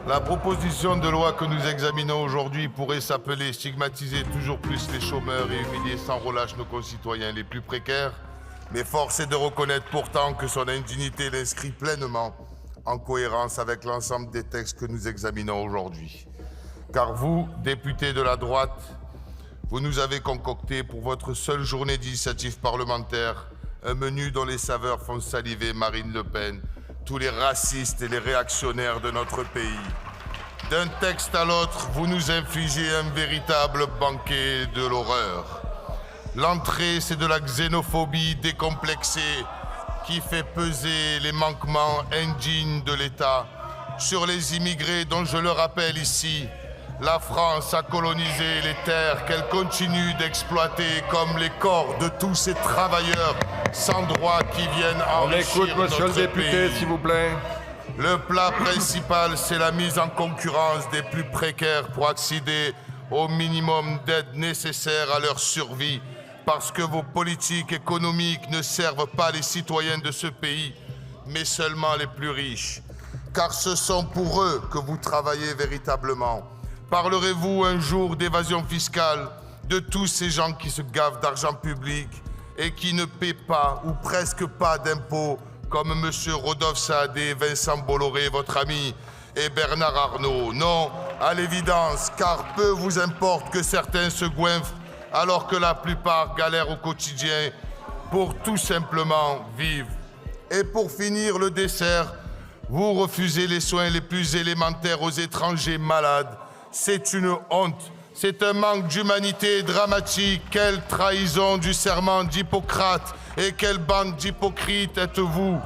La proposition de loi que nous examinons aujourd'hui pourrait s'appeler « Stigmatiser toujours plus les chômeurs et humilier sans relâche nos concitoyens les plus précaires ». Mais force est de reconnaître pourtant que son indignité l'inscrit pleinement en cohérence avec l'ensemble des textes que nous examinons aujourd'hui. Car vous, députés de la droite, vous nous avez concocté pour votre seule journée d'initiative parlementaire un menu dont les saveurs font saliver Marine Le Pen, tous les racistes et les réactionnaires de notre pays. D'un texte à l'autre, vous nous infligez un véritable banquet de l'horreur. L'entrée, c'est de la xénophobie décomplexée qui fait peser les manquements indignes de l'État sur les immigrés dont, je le rappelle ici, la France a colonisé les terres qu'elle continue d'exploiter comme les corps de tous ces travailleurs sans droit qui viennent enrichir notre pays. On écoute, monsieur le député, s'il vous plaît. Le plat principal, c'est la mise en concurrence des plus précaires pour accéder au minimum d'aide nécessaire à leur survie, parce que vos politiques économiques ne servent pas les citoyens de ce pays, mais seulement les plus riches. Car ce sont pour eux que vous travaillez véritablement. Parlerez-vous un jour d'évasion fiscale, de tous ces gens qui se gavent d'argent public et qui ne paient pas ou presque pas d'impôts, comme M. Rodolphe Saadé, Vincent Bolloré, votre ami, et Bernard Arnault? Non, à l'évidence, car peu vous importe que certains se goinfrent alors que la plupart galèrent au quotidien pour tout simplement vivre. Et pour finir le dessert, vous refusez les soins les plus élémentaires aux étrangers malades. C'est une honte, c'est un manque d'humanité dramatique. Quelle trahison du serment d'Hippocrate et quelle bande d'hypocrites êtes-vous?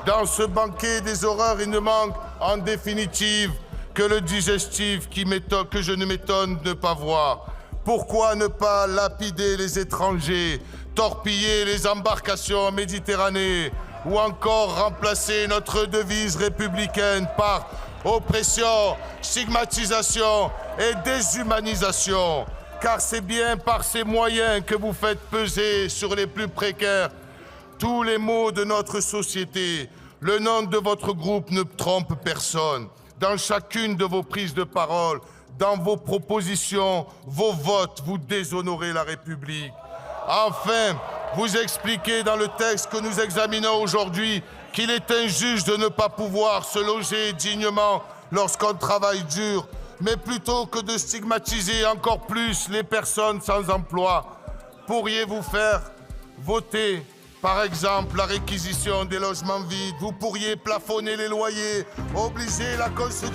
Dans ce banquet des horreurs, il ne manque en définitive que le digestif que je ne m'étonne de ne pas voir. Pourquoi ne pas lapider les étrangers, torpiller les embarcations en Méditerranée ou encore remplacer notre devise républicaine par oppression, stigmatisation et déshumanisation? Car c'est bien par ces moyens que vous faites peser sur les plus précaires tous les maux de notre société. Le nom de votre groupe ne trompe personne. Dans chacune de vos prises de parole, dans vos propositions, vos votes, vous déshonorez la République. Enfin, vous expliquez dans le texte que nous examinons aujourd'hui qu'il est injuste de ne pas pouvoir se loger dignement lorsqu'on travaille dur, mais plutôt que de stigmatiser encore plus les personnes sans emploi, pourriez-vous faire voter, par exemple, la réquisition des logements vides? Vous pourriez plafonner les loyers, obliger la construction